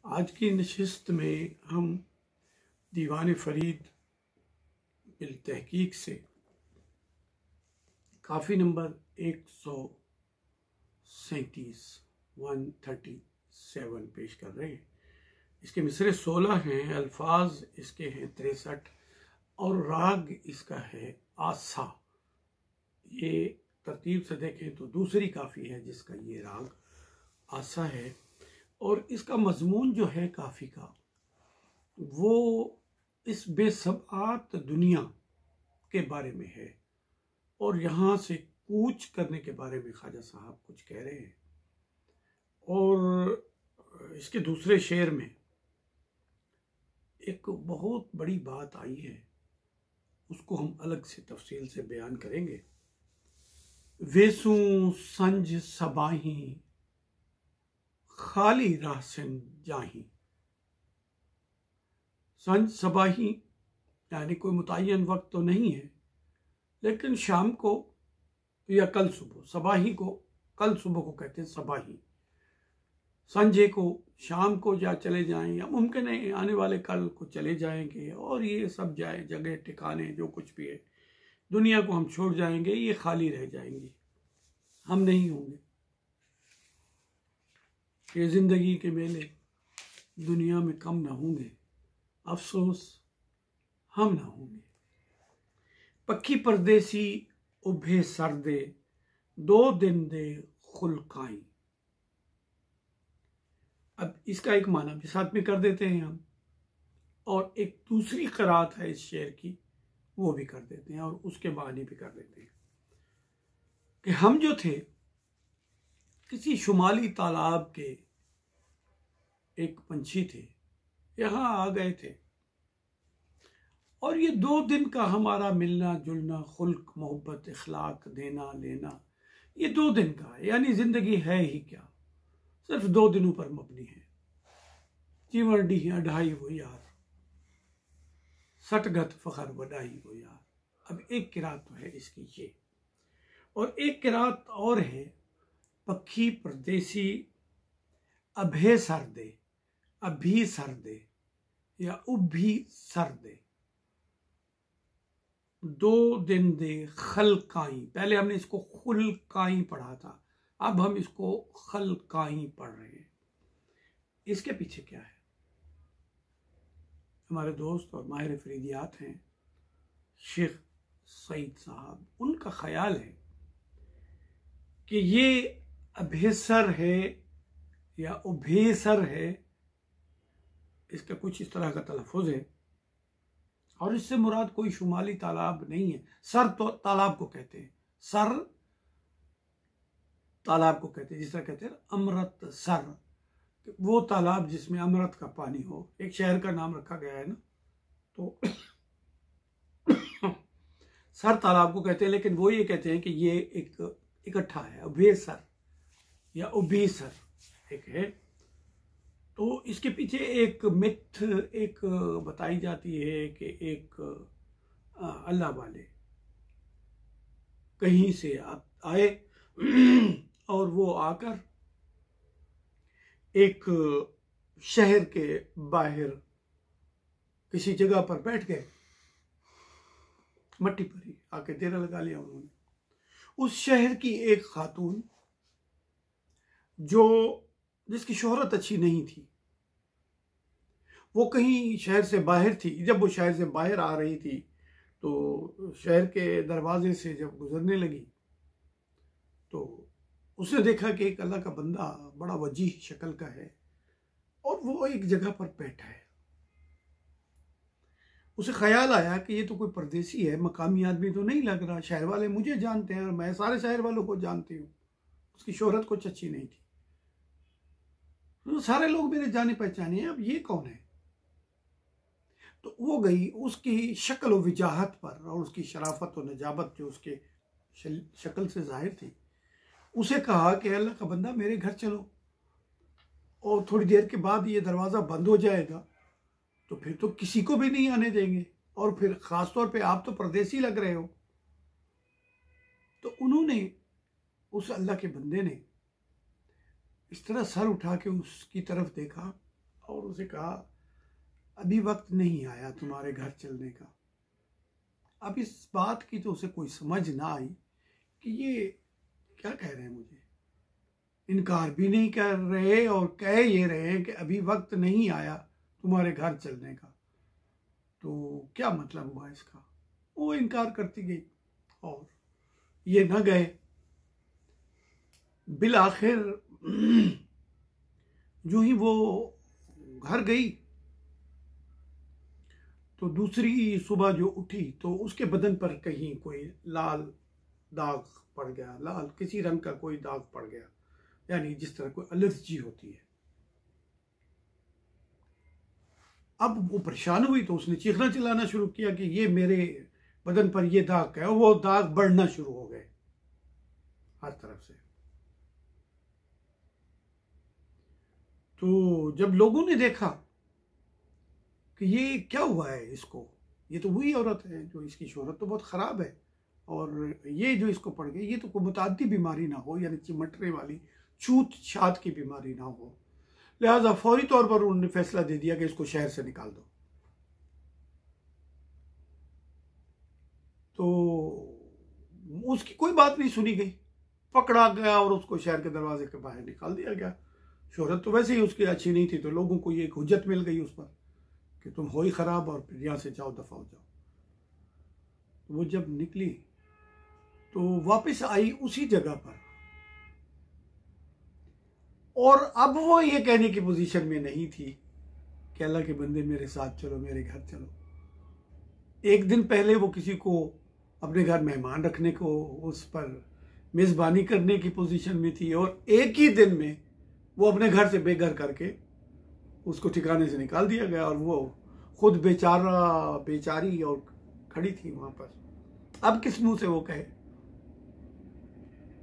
आज की नशिस्त में हम दीवान फरीद बिल तहकीक से काफ़ी नंबर 137 पेश कर रहे हैं। इसके मिसरे 16 हैं, अल्फाज इसके हैं 63 और राग इसका है आसा। ये तरतीब से देखें तो दूसरी काफ़ी है जिसका ये राग आसा है। और इसका मजमून जो है काफ़ी का वो इस बेसबात दुनिया के बारे में है और यहाँ से कूच करने के बारे में ख्वाजा साहब कुछ कह रहे हैं। और इसके दूसरे शेर में एक बहुत बड़ी बात आई है, उसको हम अलग से तफसील से बयान करेंगे। वेसू संज सबाही खाली राहसन जाही। संज सबाही यानी कोई मुतय्यन वक्त तो नहीं है, लेकिन शाम को या कल सुबह, सबाही को कल सुबह को कहते हैं सबाही। संजे को शाम को जा चले जाएं या मुमकिन है आने वाले कल को चले जाएंगे और ये सब जाए जगह ठिकाने जो कुछ भी है दुनिया को हम छोड़ जाएंगे, ये खाली रह जाएंगी, हम नहीं होंगे। ये जिंदगी के मेले दुनिया में कम ना होंगे, अफसोस हम ना होंगे। पक्की परदेसी उभे सरदे 2 दिन दे खुलकाई। अब इसका एक माना भी साथ में कर देते हैं हम, और एक दूसरी क़रात है इस शेर की वो भी कर देते हैं और उसके मानी भी कर देते हैं कि हम जो थे किसी शुमाली तालाब के एक पंछी थे, यहाँ आ गए थे और ये 2 दिन का हमारा मिलना जुलना, खुल्क मोहब्बत इखलाक देना लेना, ये 2 दिन का है। यानी जिंदगी है ही क्या, सिर्फ 2 दिनों पर मबनी है। जीवन डी अढ़ाई वो यार, सटगत फखर वडाई वो यार। अब एक किरात तो है इसकी ये, और एक किरात और है पक्षी परदेसी अभे सर दे, अभी सर दे या उभी सर दे 2 दिन दे खलकाई। पहले हमने इसको खुलकाई पढ़ा था, अब हम इसको खलकाई पढ़ रहे हैं। इसके पीछे क्या है? हमारे दोस्त और माहिर फरीदियात हैं शेख सईद साहब, उनका ख्याल है कि ये अभेसर है या उभेसर है, इसका कुछ इस तरह का तलफ़ुज़ है और इससे मुराद कोई शुमाली तालाब नहीं है। सर तो तालाब को कहते हैं, सर तालाब को कहते हैं, जिस तरह कहते हैं अमृत सर, वो तालाब जिसमें अमृत का पानी हो। एक शहर का नाम रखा गया है ना, तो सर तालाब को कहते हैं, लेकिन वो ये कहते हैं कि ये एक इकट्ठा है, उभेसर या उभीसर एक है। तो इसके पीछे एक मिथ एक बताई जाती है कि एक अल्लाह वाले कहीं से आए और वो आकर एक शहर के बाहर किसी जगह पर बैठ गए, मट्टी पर ही आके डेरा लगा लिया उन्होंने। उस शहर की एक खातून जिसकी शोहरत अच्छी नहीं थी, वो कहीं शहर से बाहर थी। जब वो शहर से बाहर आ रही थी तो शहर के दरवाजे से जब गुजरने लगी तो उसने देखा कि एक अल्लाह का बंदा बड़ा वजीह शक्ल का है और वो एक जगह पर बैठा है। उसे ख्याल आया कि ये तो कोई परदेसी है, मकामी आदमी तो नहीं लग रहा, शहर वाले मुझे जानते हैं और मैं सारे शहर वालों को जानती हूँ। उसकी शोहरत कुछ अच्छी नहीं थी, तो सारे लोग मेरे जाने पहचाने हैं, अब ये कौन है? तो वो गई उसकी शक्ल और विजाहत पर और उसकी शराफत और नजाबत जो उसके शक्ल से जाहिर थी, उसे कहा कि अल्लाह का बंदा मेरे घर चलो, और थोड़ी देर के बाद ये दरवाज़ा बंद हो जाएगा तो फिर तो किसी को भी नहीं आने देंगे, और फिर ख़ास तौर पे आप तो परदेसी लग रहे हो। तो उन्होंने, उस अल्लाह के बंदे ने इस तरह सर उठा के उसकी तरफ देखा और उसे कहा अभी वक्त नहीं आया तुम्हारे घर चलने का। अब इस बात की तो उसे कोई समझ ना आई कि ये क्या कह रहे हैं, मुझे इनकार भी नहीं कर रहे और कह ये रहे हैं कि अभी वक्त नहीं आया तुम्हारे घर चलने का, तो क्या मतलब हुआ इसका। वो इनकार करती गई और ये न गए। बिल आखिर जो ही वो घर गई तो दूसरी सुबह जो उठी तो उसके बदन पर कहीं कोई लाल दाग पड़ गया, लाल किसी रंग का कोई दाग पड़ गया, यानी जिस तरह कोई एलर्जी होती है। अब वो परेशान हुई तो उसने चीखना चिल्लाना शुरू किया कि ये मेरे बदन पर ये दाग है। वो दाग बढ़ना शुरू हो गए हर तरफ से। तो जब लोगों ने देखा कि ये क्या हुआ है इसको, ये तो वही औरत है जो, इसकी शोहरत तो बहुत ख़राब है और ये जो इसको पड़ गई ये तो कोई मुताद्दी बीमारी ना हो, यानी चिमटने वाली छूत छात की बीमारी ना हो। लिहाजा फौरी तौर पर उन्होंने फैसला दे दिया कि इसको शहर से निकाल दो। तो उसकी कोई बात नहीं सुनी गई, पकड़ा गया और उसको शहर के दरवाजे के बाहर निकाल दिया गया। शोहरत तो वैसे ही उसकी अच्छी नहीं थी, तो लोगों को ये एक हुज्जत मिल गई उस पर कि तुम हो ही खराब और फिर यहाँ से जाओ, दफा हो जाओ। तो वो जब निकली तो वापस आई उसी जगह पर, और अब वो ये कहने की पोजीशन में नहीं थी कि अल्लाह के बंदे मेरे साथ चलो, मेरे घर चलो। एक दिन पहले वो किसी को अपने घर मेहमान रखने को, उस पर मेज़बानी करने की पोजीशन में थी, और एक ही दिन में वो अपने घर से बेघर करके उसको ठिकाने से निकाल दिया गया और वो खुद बेचारी और खड़ी थी वहां पर। अब किस मुंह से वो कहे।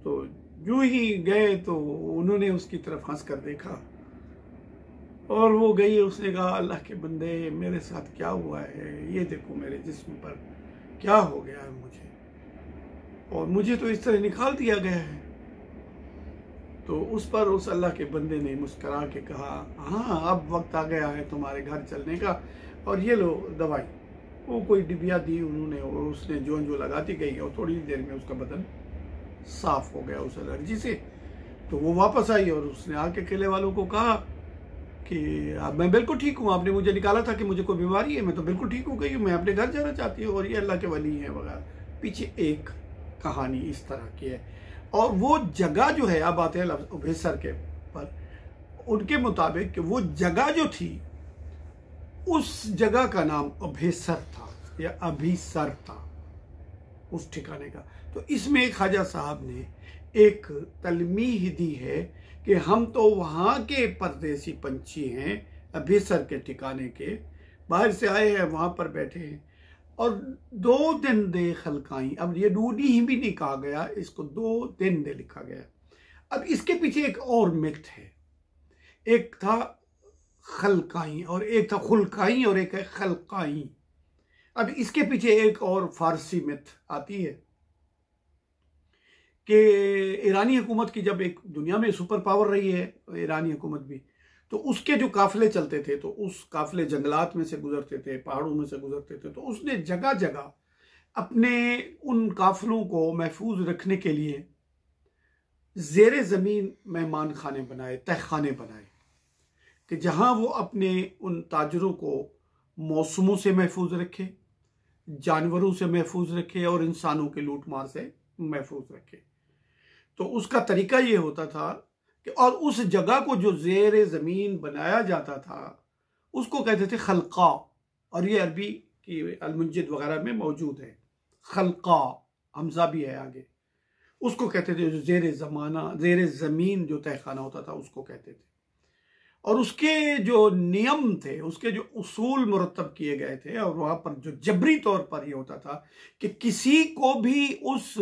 तो यूं ही गए तो उन्होंने उसकी तरफ हंस कर देखा और वो गई। उसने कहा अल्लाह के बंदे मेरे साथ क्या हुआ है, ये देखो मेरे जिस्म पर क्या हो गया है मुझे, और मुझे तो इस तरह निकाल दिया गया है। तो उस पर उस अल्लाह के बंदे ने मुस्करा के कहा हाँ अब वक्त आ गया है तुम्हारे घर चलने का, और ये लो दवाई। वो कोई डिबिया दी उन्होंने और उसने जो लगाती गई और थोड़ी देर में उसका बदन साफ हो गया उस एलर्जी से। तो वो वापस आई और उसने आके किले वालों को कहा कि अब मैं बिल्कुल ठीक हूँ, आपने मुझे निकाला था कि मुझे कोई बीमारी है, मैं तो बिल्कुल ठीक हो गई हूँ, मैं अपने घर जाना चाहती हूँ और ये अल्लाह के वली हैं वगैरह। पीछे एक कहानी इस तरह की है। और वो जगह जो है, अब आते हैं अभेसर के पर, उनके मुताबिक कि वो जगह जो थी उस जगह का नाम अभेसर था या अभिसर था उस ठिकाने का। तो इसमें एक ख्वाजा साहब ने एक तलमीह दी है कि हम तो वहाँ के परदेसी पंछी हैं, अभेसर के ठिकाने के, बाहर से आए हैं, वहाँ पर बैठे हैं और 2 दिन दे खलकाई। अब ये दूनी ही भी नहीं कहा गया, इसको 2 दिन दे लिखा गया। अब इसके पीछे एक और मिथ है, एक था खलकाई और एक था खुलकाई और एक है खलकाई। अब इसके पीछे एक और फारसी मिथ आती है कि ईरानी हुकूमत की जब एक दुनिया में सुपर पावर रही है ईरानी हुकूमत भी, तो उसके जो काफिले चलते थे तो उस काफिले जंगलात में से गुजरते थे, पहाड़ों में से गुजरते थे। तो उसने जगह जगह अपने उन काफिलों को महफूज रखने के लिए जेर ज़मीन मेहमान खाने बनाए, तहखाने बनाए, कि जहां वो अपने उन ताजरों को मौसमों से महफूज रखे, जानवरों से महफूज रखे और इंसानों के लूट मार से महफूज रखे। तो उसका तरीका ये होता था कि, और उस जगह को जो जेर ज़मीन बनाया जाता था उसको कहते थे खलका, और ये अरबी की अल-मुंजिद वगैरह में मौजूद है। खलका हमजा भी है आगे, उसको कहते थे जो जेर ज़मीन जो तहखाना होता था उसको कहते थे। और उसके जो नियम थे, उसके जो उसूल मुरतब किए गए थे, और वहां पर जो जबरी तौर पर यह होता था कि किसी को भी उस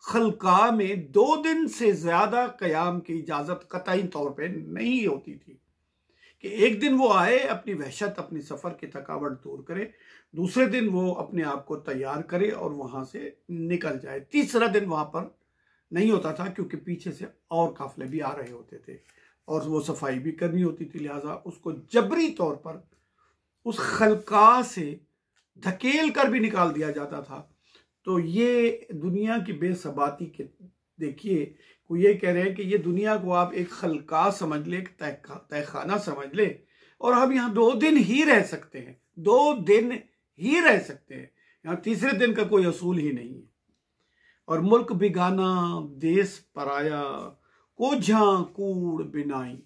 खलका में 2 दिन से ज्यादा कयाम की इजाजत कतई तौर पे नहीं होती थी। कि एक दिन वो आए, अपनी वहशत, अपनी सफर की थकावट दूर करे, दूसरे दिन वो अपने आप को तैयार करे और वहां से निकल जाए। तीसरा दिन वहां पर नहीं होता था क्योंकि पीछे से और काफिले भी आ रहे होते थे और वो सफाई भी करनी होती थी, लिहाजा उसको जबरी तौर पर उस खलका से धकेल कर भी निकाल दिया जाता था। तो ये दुनिया की बेसबाती के देखिए, वो ये कह रहे हैं कि ये दुनिया को आप एक खलका समझ ले, एक तहखाना समझ ले, और हम यहाँ 2 दिन ही रह सकते हैं, 2 दिन ही रह सकते हैं, यहाँ तीसरे दिन का कोई असूल ही नहीं है। और मुल्क बिगाना देश पराया, कोझा कूड़ बिनाई,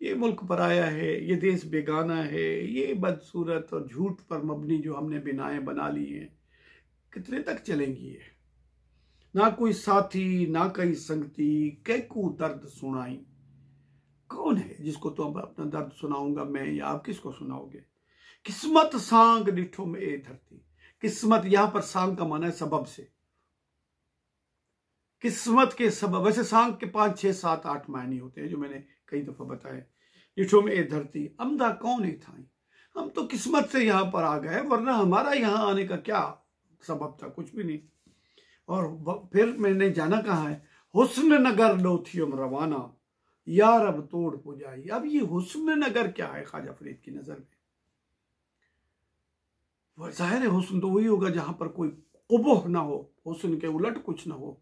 ये मुल्क पराया है, ये देश बेगाना है, ये बदसूरत और झूठ पर मबनी जो हमने बिनाएं बना ली हैं, कितने तक चलेंगी ये? ना कोई साथी ना कई संगती, कैकू दर्द सुनाई। कौन है जिसको तो अपना दर्द सुनाऊंगा मैं, या आप किसको सुनाओगे? किस्मत सांग डिठो में ए धरती। किस्मत यहां पर सांग का माना है सबब से, किस्मत के सबब। वैसे सांग के 5, 6, 7, 8 मायने होते हैं जो मैंने कई दफा बताए। डिठो में ए धरती अमदा कौन है था, हम तो किस्मत से यहां पर आ गए, वरना हमारा यहां आने का क्या सबब था? कुछ भी नहीं। और फिर मैंने जाना कहाँ है, हुस्न नगर डोथियम रवाना, यार अब तोड़ पुजाई। अब ये हुस्न नगर क्या है ख्वाजा फरीद की नजर में? जाहिर है हुस्न तो वही होगा जहां पर कोई कुबूह ना हो, हुस्न के उलट कुछ ना हो।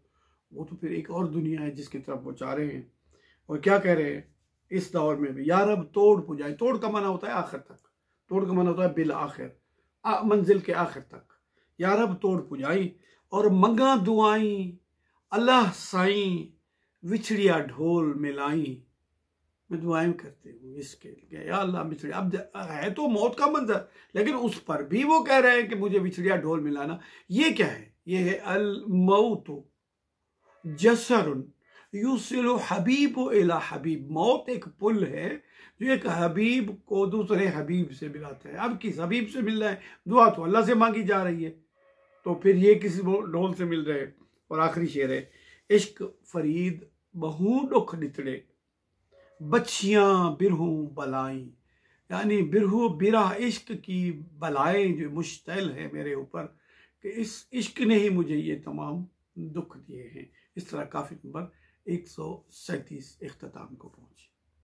वो तो फिर एक और दुनिया है जिसकी तरफ वो चाह रहे हैं। और क्या कह रहे हैं इस दौर में भी, यार अब तोड़ पुजाई। तोड़ का माना होता है आखिर तक, तोड़ का माना होता है बिल आखिर, मंजिल के आखिर तक। यार अब तोड़ पुजाई और मंगा दुआई, अल्लाह साईं विछड़िया ढोल मिलाई। मैं दुआएं करते हूँ इसके लिए, या अल्लाह विछड़िया। अब है तो मौत का मंजर, लेकिन उस पर भी वो कह रहे हैं कि मुझे विछड़िया ढोल मिलाना। ये क्या है? ये है अल मौत जसरुन युसिलु हबीब इला हबीब। मौत एक पुल है जो एक हबीब को दूसरे हबीब से मिलाता है। अब किस हबीब से मिल रहा है? दुआ तो अल्लाह से मांगी जा रही है, तो फिर ये किसी ढोल से मिल रहे हैं। और आखिरी शेर है, इश्क फरीद बहु दुख नितड़े, बच्चियां बिरहू बलाई। यानी बिरहू बिरह इश्क की बलाएं जो मुश्तल है मेरे ऊपर, कि इस इश्क ने ही मुझे ये तमाम दुख दिए हैं। इस तरह काफी नंबर 137 इख्तिताम को पहुंची।